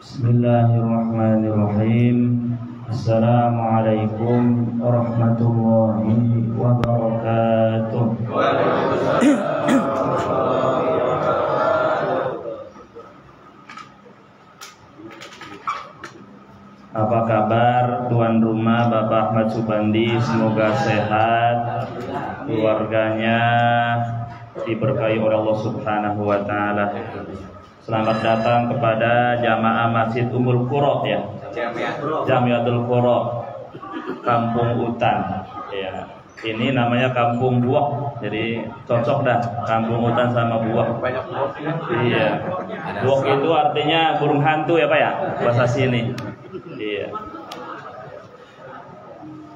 Bismillahirrahmanirrahim. Assalamualaikum warahmatullahi wabarakatuh. Apa kabar tuan rumah Bapak Ahmad Subandi? Semoga sehat, keluarganya diberkahi oleh Allah Subhanahu wa taala. Selamat datang kepada jamaah Masjid Ummul Qura ya. Jamiatul Qura, Kampung Utan. Ya. Ini namanya Kampung Buah. Jadi cocok dah Kampung Utan sama buah. Iya. Buah itu artinya burung hantu ya Pak ya, bahasa sini. Iya.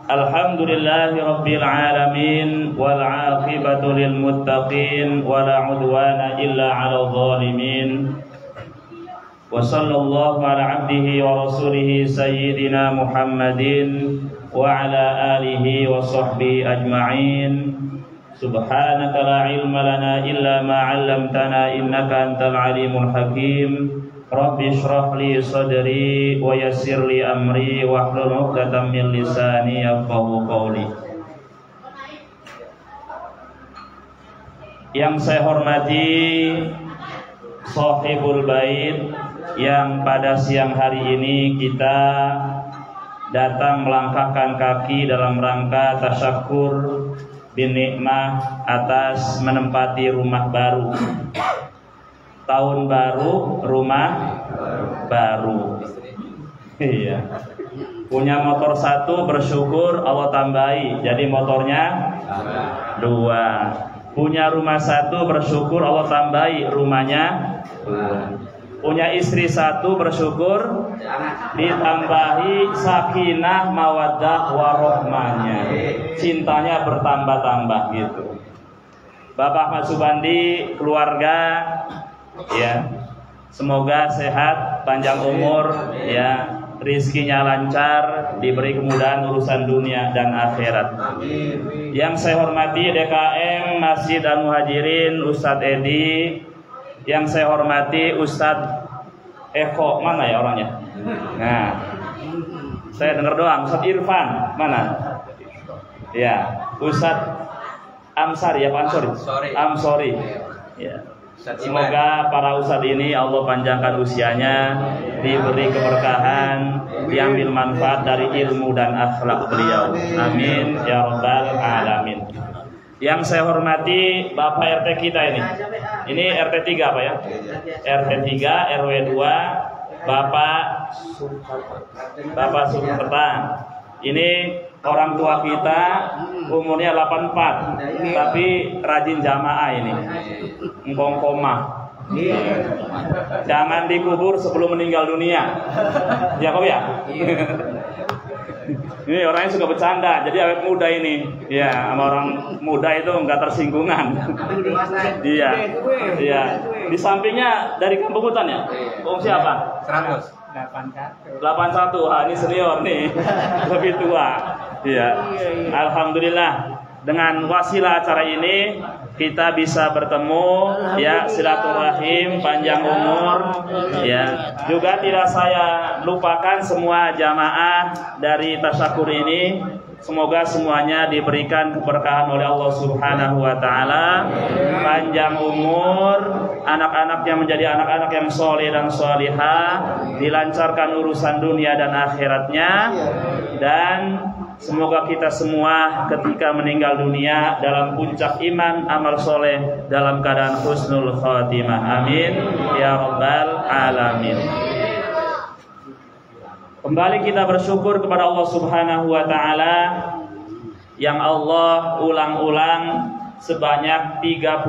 Alhamdulillahi rabbil alamin wal 'aqibatu lil muttaqin wa la 'udwana illa 'alal zalimin. Wa sallallahu ala 'abdihi wa rasulihi sayyidina Muhammadin wa ala alihi wa sahbihi ajma'in. Subhanaka la 'ilma lana illa ma 'allamtana innaka antal 'alimul hakim. Rabbi shrah li sadri wa yassir li amri wahlul 'uqdatam min lisani yafqahu qawli. Yang saya hormati Shahibul Bait, yang pada siang hari ini kita datang melangkahkan kaki dalam rangka tasyakur bin nikmah atas menempati rumah baru. Tahun baru, rumah baru. Iya. Punya motor satu, bersyukur Allah tambahi, jadi motornya dua. Punya rumah satu, bersyukur Allah tambahi, rumahnya dua. Punya istri satu, bersyukur ditambahi sakinah mawaddah warohmahnya, cintanya bertambah-tambah gitu. Bapak Ahmad Subandi, keluarga, ya, semoga sehat, panjang umur, ya, rizkinya lancar, diberi kemudahan urusan dunia dan akhirat. Amin. Yang saya hormati DKM Masjid Al Muhajirin Ustadz Edi, yang saya hormati Ustadz Eko, mana ya orangnya? Nah, saya dengar doang. Ustadz Irfan, mana? Ya, Ustadz Amsari ya, Pak Amsori. Amsori. Ya. Semoga para ustadz ini Allah panjangkan usianya, diberi keberkahan, diambil manfaat dari ilmu dan akhlak beliau. Amin ya rabbal alamin. Yang saya hormati Bapak RT kita ini. Ini RT 3 Pak ya? RT 3 RW 2 Bapak Sukerta. Ini orang tua kita, umurnya 84, tapi rajin jamaah ini, ngkongkoma. Jangan dikubur sebelum meninggal dunia, ya kok ya? Ini orangnya suka bercanda, jadi awet muda ini, ya, sama orang muda itu nggak tersinggungan. Iya, iya. Di sampingnya dari Kampung Hutan ya? Om siapa? 81. Ini senior nih, lebih tua. Iya. Alhamdulillah, dengan wasilah acara ini kita bisa bertemu, ya, silaturahim, panjang umur, ya. Juga tidak saya lupakan semua jamaah dari tasyakur ini. Semoga semuanya diberikan keberkahan oleh Allah Subhanahu wa taala, panjang umur, anak-anaknya menjadi anak-anak yang soleh dan solihah, dilancarkan urusan dunia dan akhiratnya, dan semoga kita semua ketika meninggal dunia dalam puncak iman, amal soleh, dalam keadaan husnul khatimah. Amin ya rabbal alamin. Kembali kita bersyukur kepada Allah Subhanahu wa taala yang Allah ulang-ulang sebanyak 31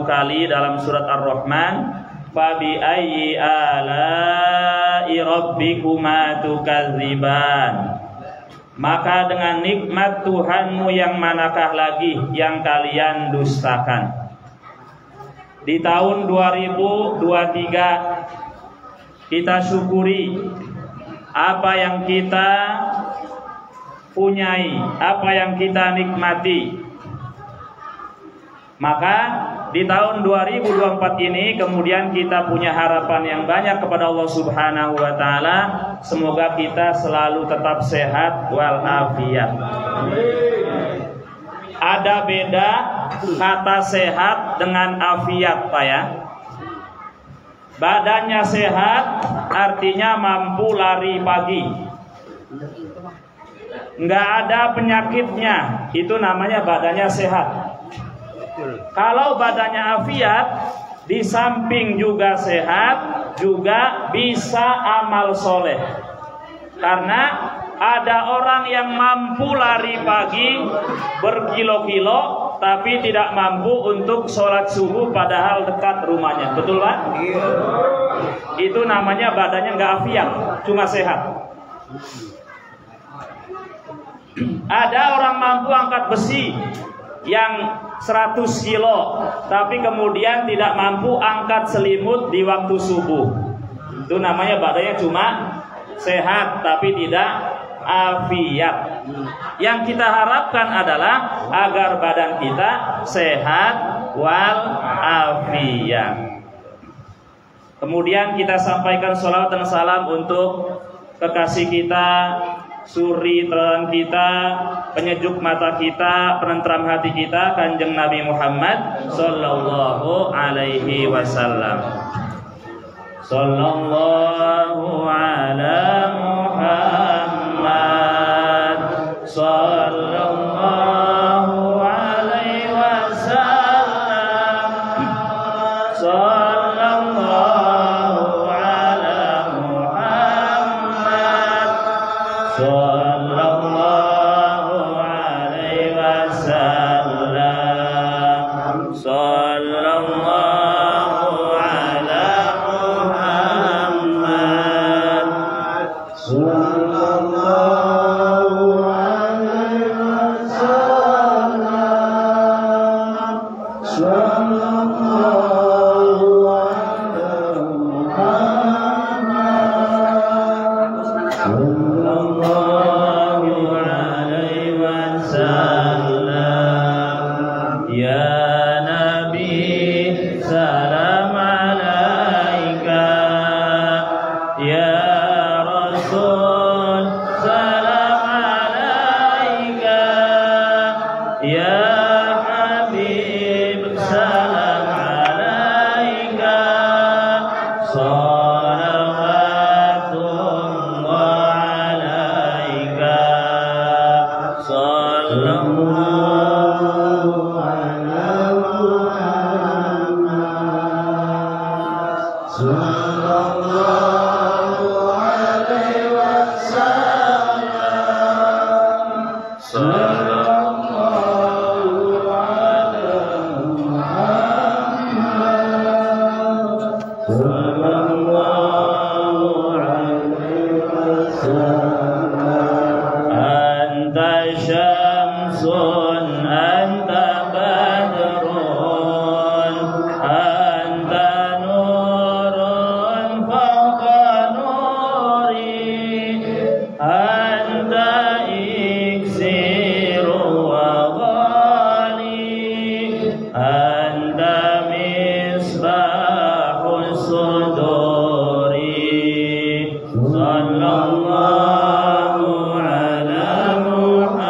kali dalam surat Ar-Rahman. Fa bi ayyi ala'i rabbikuma tukadziban. Maka dengan nikmat Tuhanmu yang manakah lagi yang kalian dustakan. Di tahun 2023 kita syukuri apa yang kita punyai, apa yang kita nikmati. Maka di tahun 2024 ini kemudian kita punya harapan yang banyak kepada Allah Subhanahu wa taala. Semoga kita selalu tetap sehat walafiat. Ada beda kata sehat dengan afiat, Pak ya. Badannya sehat artinya mampu lari pagi, nggak ada penyakitnya, itu namanya badannya sehat. Kalau badannya afiat, di samping juga sehat, juga bisa amal soleh. Karena ada orang yang mampu lari pagi berkilo-kilo, tapi tidak mampu untuk sholat subuh padahal dekat rumahnya. Betul Pak? Itu namanya badannya nggak afiat, cuma sehat. Ada orang mampu angkat besi yang 100 kilo, tapi kemudian tidak mampu angkat selimut di waktu subuh. Itu namanya badannya cuma sehat, tapi tidak afiat. Yang kita harapkan adalah agar badan kita sehat wal afiat. Kemudian kita sampaikan sholawat dan salam untuk kekasih kita, suri teladan kita, penyejuk mata kita, penentram hati kita, Kanjeng Nabi Muhammad sallallahu alaihi wasallam. Sallallahu ala Muhammad sallallahu alaihi wasallam. Sallallahu ala Muhammad sallallahu alaihi wasallam. Sallallahu ala Muhammad sallallahu alaihi wasallam. Sallallahu ala Muhammad sallallahu alaihi wasallam. Ya Nabi salam alaika, ya Rasul salam alaika, ya Habib salam alaika. Salawatullah alaika, sallallahu ala Muhammad sallallahu alaihi wasallam. Sallallahu ala Muhammad sallallahu alaihi wasallam. Anta syamsun, anta badrun, anta nurun fawqa nuri, anta iksiru wa ghali, anta misbahus suduri. Sallallahu ala Muhammad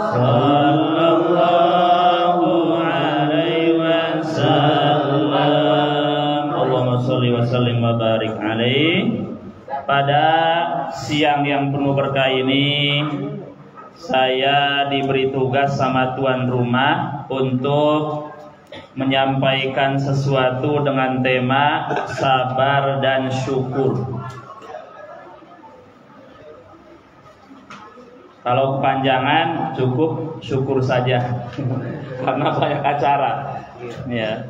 sallallahu alaihi wasallam. Sallallahu ala Muhammad sallallahu alaihi wasallam. Allahumma sholli wa sallim wa barik alaihi. Pada siang yang penuh berkah ini, saya diberi tugas sama tuan rumah untuk menyampaikan sesuatu dengan tema sabar dan syukur. Kalau kepanjangan cukup syukur saja karena banyak acara. Ya.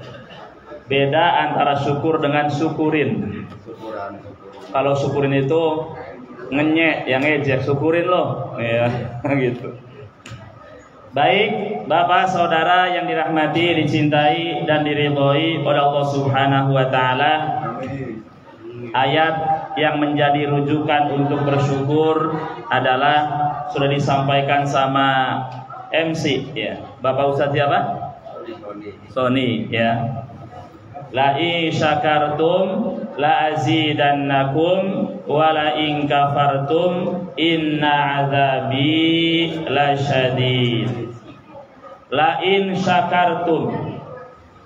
Beda antara syukur dengan syukurin. Kalau syukurin itu ngenyek, yang ngejek, syukurin loh, ya gitu. Baik, Bapak Saudara yang dirahmati, dicintai dan diridhoi oleh Allah Subhanahu wa taala. Ayat yang menjadi rujukan untuk bersyukur adalah sudah disampaikan sama MC ya. Bapak Ustadz siapa? Sony ya. La in syakartum la azidannakum wa la in kafartum inna azabi lasyadid. La in syakartum,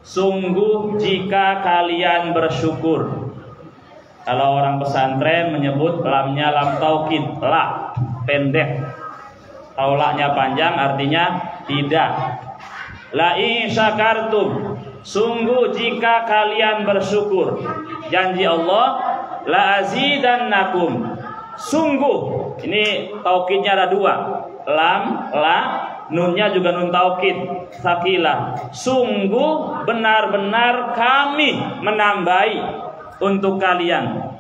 sungguh jika kalian bersyukur. Kalau orang pesantren menyebut lamnya lam taukid, la pendek. Kalau la-nya panjang artinya tidak. La in syakartum, sungguh jika kalian bersyukur, janji Allah, la azidannakum, sungguh, ini taukidnya ada dua, lam, la, nunnya juga nun taukid, sakilah, sungguh benar-benar kami menambahi untuk kalian.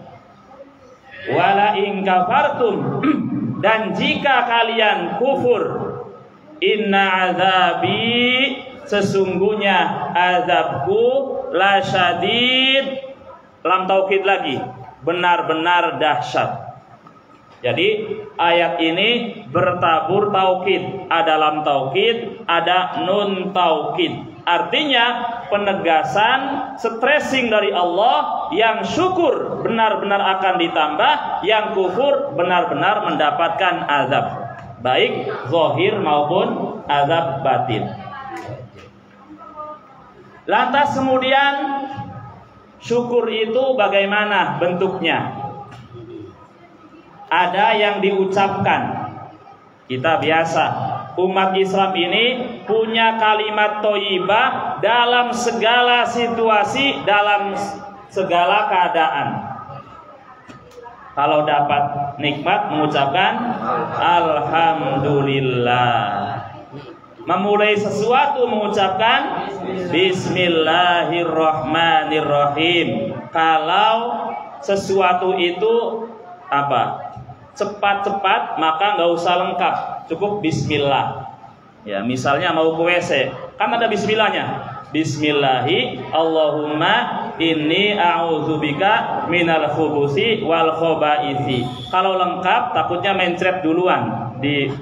Wala in kafartum, dan jika kalian kufur, inna azabi, sesungguhnya azabku la syadid, lam taukid lagi, benar-benar dahsyat. Jadi ayat ini bertabur taukid, ada lam taukid, ada nun taukid. Artinya penegasan, stressing dari Allah, yang syukur benar-benar akan ditambah, yang kufur benar-benar mendapatkan azab, baik zahir maupun azab batin. Lantas kemudian syukur itu bagaimana bentuknya? Ada yang diucapkan. Kita biasa, umat Islam ini punya kalimat thayyibah dalam segala situasi, dalam segala keadaan. Kalau dapat nikmat mengucapkan alhamdulillah. Memulai sesuatu mengucapkan bismillahirrahmanirrahim. Kalau sesuatu itu cepat-cepat, maka nggak usah lengkap, cukup bismillah. Ya, misalnya mau ke WC, kan ada bismillahnya. Bismillahi Allahumma inni a'udzubika minal khubuthi wal khabaithi. Kalau lengkap takutnya mencret duluan di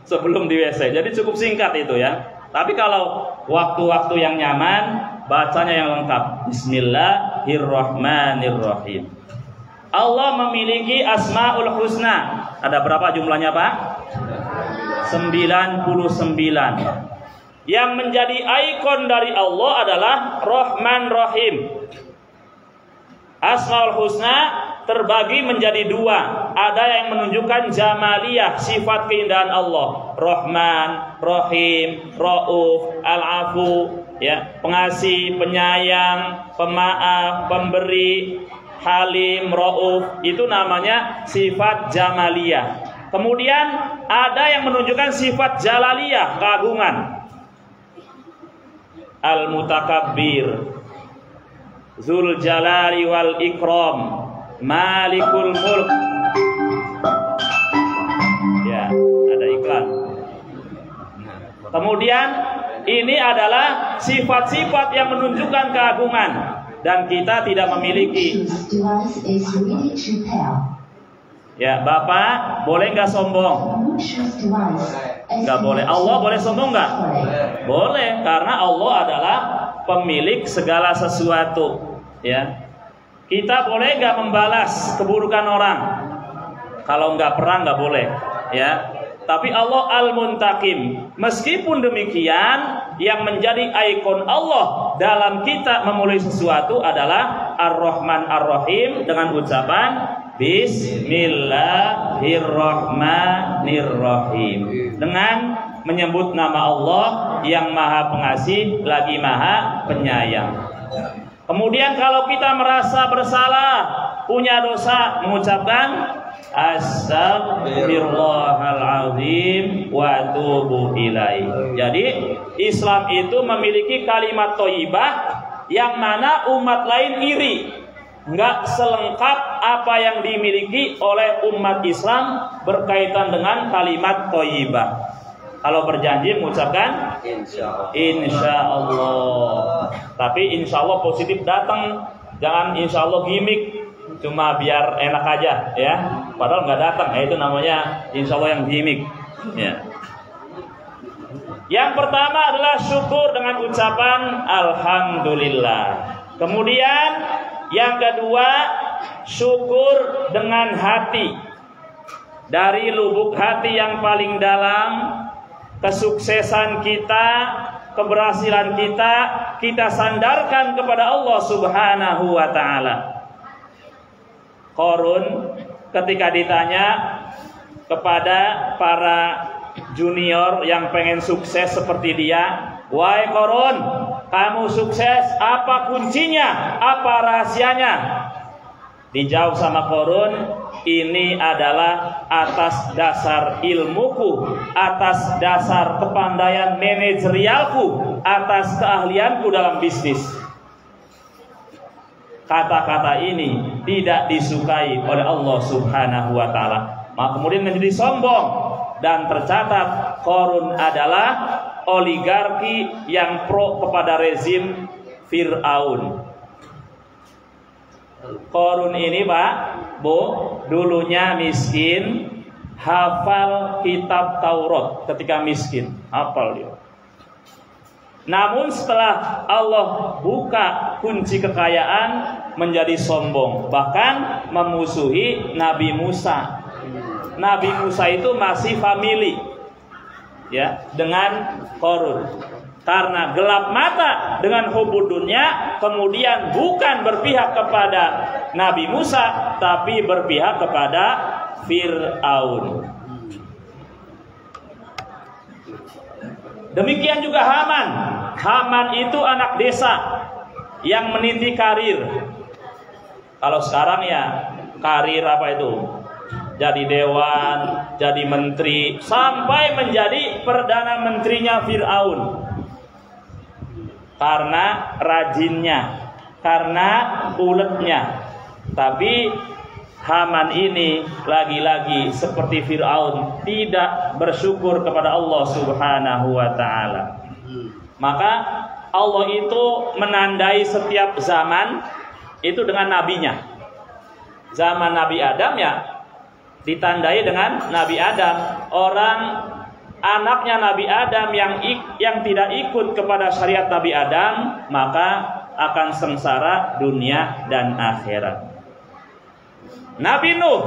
sebelum di WC. Jadi cukup singkat itu ya. Tapi kalau waktu-waktu yang nyaman, bacanya yang lengkap. Bismillahirrahmanirrahim. Allah memiliki Asmaul Husna. Ada berapa jumlahnya, Pak? 99. Yang menjadi ikon dari Allah adalah Rahman Rahim. Asmaul Husna terbagi menjadi dua. Ada yang menunjukkan jamaliyah, sifat keindahan Allah, Rahman, Rahim, Rauf, Al-Afu, ya, pengasih, penyayang, pemaaf, pemberi, Halim, Rauf, itu namanya sifat jamaliyah. Kemudian ada yang menunjukkan sifat jalaliyah, keagungan, Al-Mutakabbir, Zul Jalali wal Ikram, Malikul Mulk. Ya, ada iklan. Kemudian ini adalah sifat-sifat yang menunjukkan keagungan, dan kita tidak memiliki. Ya, Bapak boleh nggak sombong? Nggak boleh. Allah boleh sombong nggak? Boleh, karena Allah adalah pemilik segala sesuatu. Ya, kita boleh nggak membalas keburukan orang? Kalau nggak perang nggak boleh. Ya, tapi Allah Al-Muntakim. Meskipun demikian, yang menjadi ikon Allah dalam kita memulai sesuatu adalah Ar-Rahman Ar-Rahim dengan ucapan Bismillahirrahmanirrahim, dengan menyebut nama Allah yang Maha Pengasih lagi Maha Penyayang. Kemudian kalau kita merasa bersalah, punya dosa, mengucapkan Astaghfirullahaladzim wa atubu ilaih. Jadi Islam itu memiliki kalimat thayyibah yang mana umat lain iri, nggak selengkap apa yang dimiliki oleh umat Islam berkaitan dengan kalimat thayyibah. Kalau berjanji mengucapkan insya Allah. Tapi insya Allah positif datang, jangan insya Allah gimmick, cuma biar enak aja ya. Padahal nggak datang, itu namanya insya Allah yang gimmick. Ya. Yang pertama adalah syukur dengan ucapan alhamdulillah. Kemudian yang kedua, syukur dengan hati. Dari lubuk hati yang paling dalam, kesuksesan kita, keberhasilan kita sandarkan kepada Allah Subhanahu wa taala. Qarun ketika ditanya kepada para junior yang pengen sukses seperti dia, "Wahai Qarun, kamu sukses, apa kuncinya? Apa rahasianya?" Dijawab sama Qarun, "Ini adalah atas dasar ilmuku, atas dasar kepandaian manajerialku, atas keahlianku dalam bisnis." Kata-kata ini tidak disukai oleh Allah Subhanahu wa taala. Maka kemudian menjadi sombong dan tercatat Qarun adalah oligarki yang pro kepada rezim Fir'aun. Qarun ini Pak, Bu, dulunya miskin, hafal kitab Taurat ketika miskin, hafal dia. Namun setelah Allah buka kunci kekayaan menjadi sombong, bahkan memusuhi Nabi Musa. Nabi Musa itu masih family ya dengan Qarun. Karena gelap mata dengan hubud dunia, kemudian bukan berpihak kepada Nabi Musa, tapi berpihak kepada Fir'aun. Demikian juga Haman. Haman itu anak desa yang meniti karir. Kalau sekarang ya karir apa itu? Jadi dewan, jadi menteri, sampai menjadi perdana menterinya Fir'aun. Karena rajinnya, karena uletnya. Tapi Haman ini lagi-lagi seperti Fir'aun, tidak bersyukur kepada Allah Subhanahu wa ta'ala. Maka Allah itu menandai setiap zaman itu dengan nabinya. Zaman Nabi Adam ya ditandai dengan Nabi Adam. Orang anaknya Nabi Adam yang tidak ikut kepada syariat Nabi Adam, maka akan sengsara dunia dan akhirat. Nabi Nuh,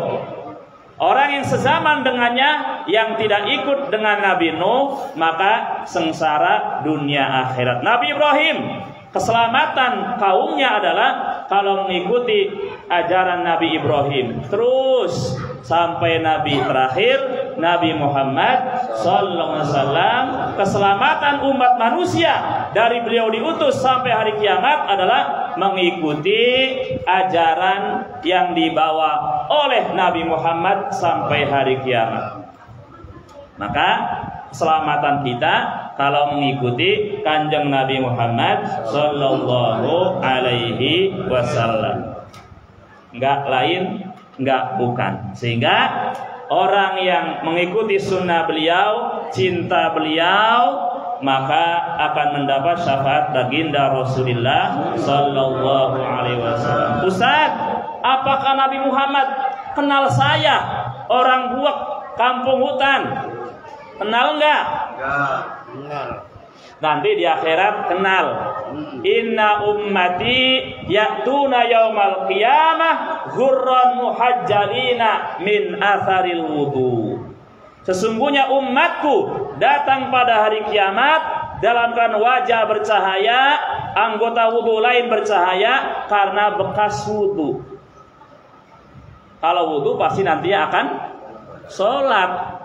orang yang sezaman dengannya yang tidak ikut dengan Nabi Nuh, maka sengsara dunia akhirat. Nabi Ibrahim, keselamatan kaumnya adalah kalau mengikuti ajaran Nabi Ibrahim. Terus sampai Nabi terakhir, Nabi Muhammad sallallahu alaihi wasallam, keselamatan umat manusia dari beliau diutus sampai hari kiamat adalah mengikuti ajaran yang dibawa oleh Nabi Muhammad sampai hari kiamat. Maka keselamatan kita kalau mengikuti kanjeng Nabi Muhammad sallallahu alaihi wasallam. Enggak lain, enggak bukan. Sehingga orang yang mengikuti sunnah beliau, cinta beliau, maka akan mendapat syafaat baginda Rasulullah sallallahu alaihi wasallam. Ustaz, apakah Nabi Muhammad kenal saya, orang Buak, kampung hutan? Kenal enggak? Enggak. Nanti di akhirat kenal. Inna ummati ya'tuna yaumal qiyamah ghurran muhajjalina min atharil wudu. Sesungguhnya umatku datang pada hari kiamat dalam keadaan wajah bercahaya, anggota wudu lain bercahaya karena bekas wudu. Kalau wudu pasti nanti akan sholat.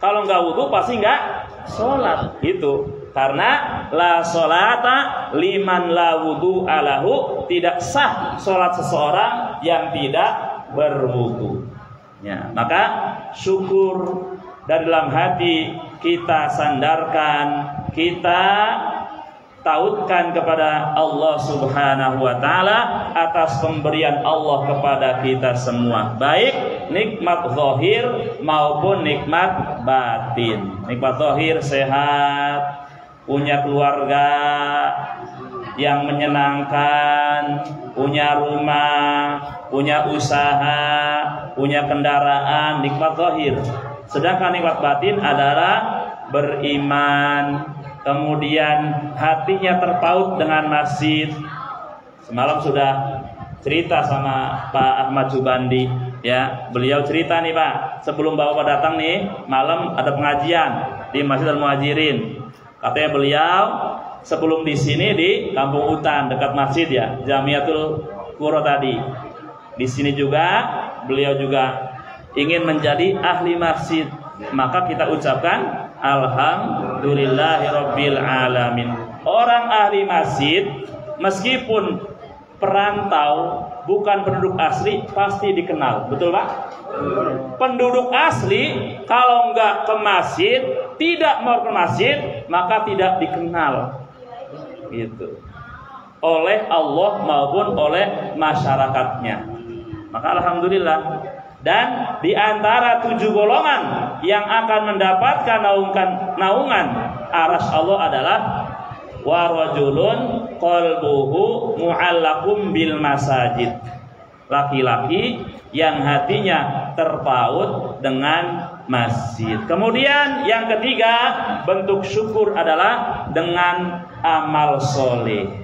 Kalau enggak wudu pasti enggak sholat. Itu karena la sholata liman la wudu alahu, tidak sah sholat seseorang yang tidak berwudu. Ya, maka syukur dari dalam hati kita sandarkan, kita tautkan kepada Allah Subhanahu wa taala atas pemberian Allah kepada kita semua, baik nikmat zahir maupun nikmat batin. Nikmat zahir sehat, punya keluarga yang menyenangkan, punya rumah, punya usaha, punya kendaraan, nikmat zahir. Sedangkan nikmat batin adalah beriman, kemudian hatinya terpaut dengan masjid. Semalam sudah cerita sama Pak Ahmad Subandi, ya, beliau cerita nih Pak, sebelum Bapak datang nih, malam ada pengajian di Masjid Al-Muhajirin. Katanya beliau sebelum di sini di Kampung Utan dekat masjid ya, Jamiatul Qura tadi. Di sini juga beliau juga ingin menjadi ahli masjid. Maka kita ucapkan alhamdulillahirabbil alamin. Orang ahli masjid meskipun perantau, bukan penduduk asli, pasti dikenal. Betul Pak? Penduduk asli kalau enggak ke masjid, tidak mau ke masjid, maka tidak dikenal. Gitu. Oleh Allah maupun oleh masyarakatnya. Maka alhamdulillah. Dan di antara 7 golongan yang akan mendapatkan naungan arsy Allah adalah wa rajulun qalbuhu mu'allaqum bil masajid. Laki-laki yang hatinya terpaut dengan masjid. Kemudian yang ketiga, bentuk syukur adalah dengan amal soleh.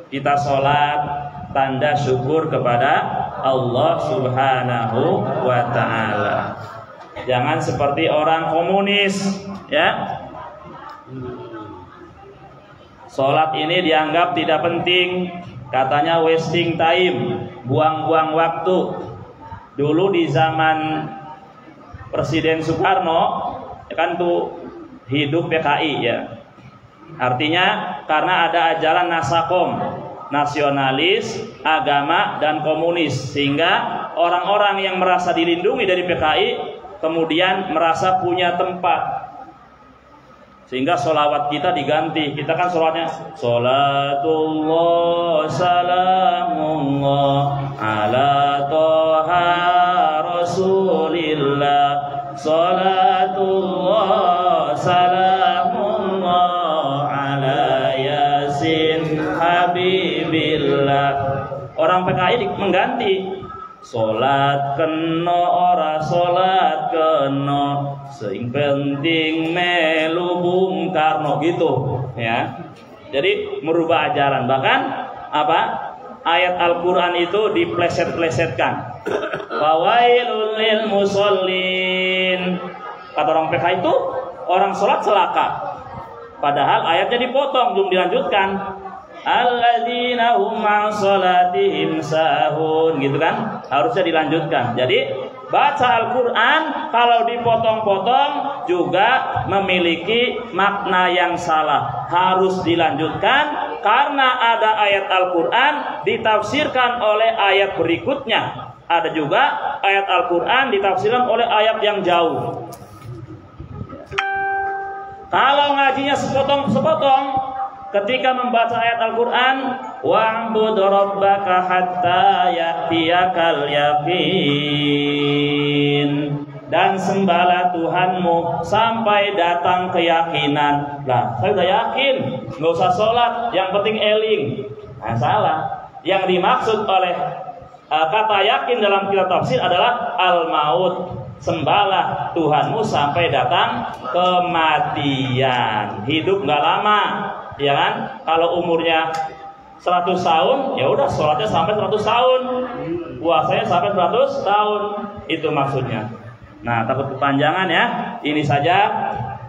Kita sholat, tanda syukur kepada Allah Subhanahu wa ta'ala. Jangan seperti orang komunis, ya. Sholat ini dianggap tidak penting, katanya wasting time, buang-buang waktu. Dulu di zaman Presiden Soekarno, kan tuh hidup PKI ya. Artinya karena ada ajaran Nasakom, nasionalis, agama, dan komunis, sehingga orang-orang yang merasa dilindungi dari PKI kemudian merasa punya tempat, sehingga sholawat kita diganti. Kita kan sholatnya sholatullah salamullah ala toha rasulillah, sholatullah salamullah ala yasin habibillah. Orang PKI mengganti sholat kena ora sholat kena, sing penting melu Bung Karno, gitu ya. Jadi merubah ajaran. Bahkan apa? Ayat Al-Qur'an itu dipleset-plesetkan. Fawailul lil musallin. Kata orang PKI itu orang sholat celaka. Padahal ayatnya dipotong, belum dilanjutkan. Alladzina hum an sholatihim sahun, gitu kan? Harusnya dilanjutkan. Jadi baca Al-Quran kalau dipotong-potong juga memiliki makna yang salah. Harus dilanjutkan karena ada ayat Al-Quran ditafsirkan oleh ayat berikutnya. Ada juga ayat Al-Quran ditafsirkan oleh ayat yang jauh. Kalau ngajinya sepotong-sepotong, ketika membaca ayat Al-Quran, wa'bud rabbaka hatta ya'tiyakal yaqin, dan sembahlah Tuhanmu sampai datang keyakinan. Lah, saya udah yakin, nggak usah sholat, yang penting eling. Nah, salah. Yang dimaksud oleh kata yakin dalam kitab tafsir adalah al-maut. Sembahlah Tuhanmu sampai datang kematian. Hidup nggak lama, ya kan? Kalau umurnya 100 tahun, ya udah sholatnya sampai 100 tahun, puasanya sampai 100 tahun. Itu maksudnya. Nah, takut kepanjangan ya. Ini saja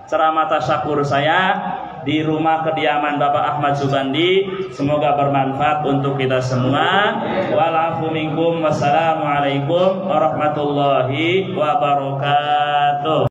ceramah tasyakur saya di rumah kediaman Bapak Ahmad Subandi. Semoga bermanfaat untuk kita semua. Wa'alaikum minkum. Wassalamualaikum warahmatullahi wabarakatuh.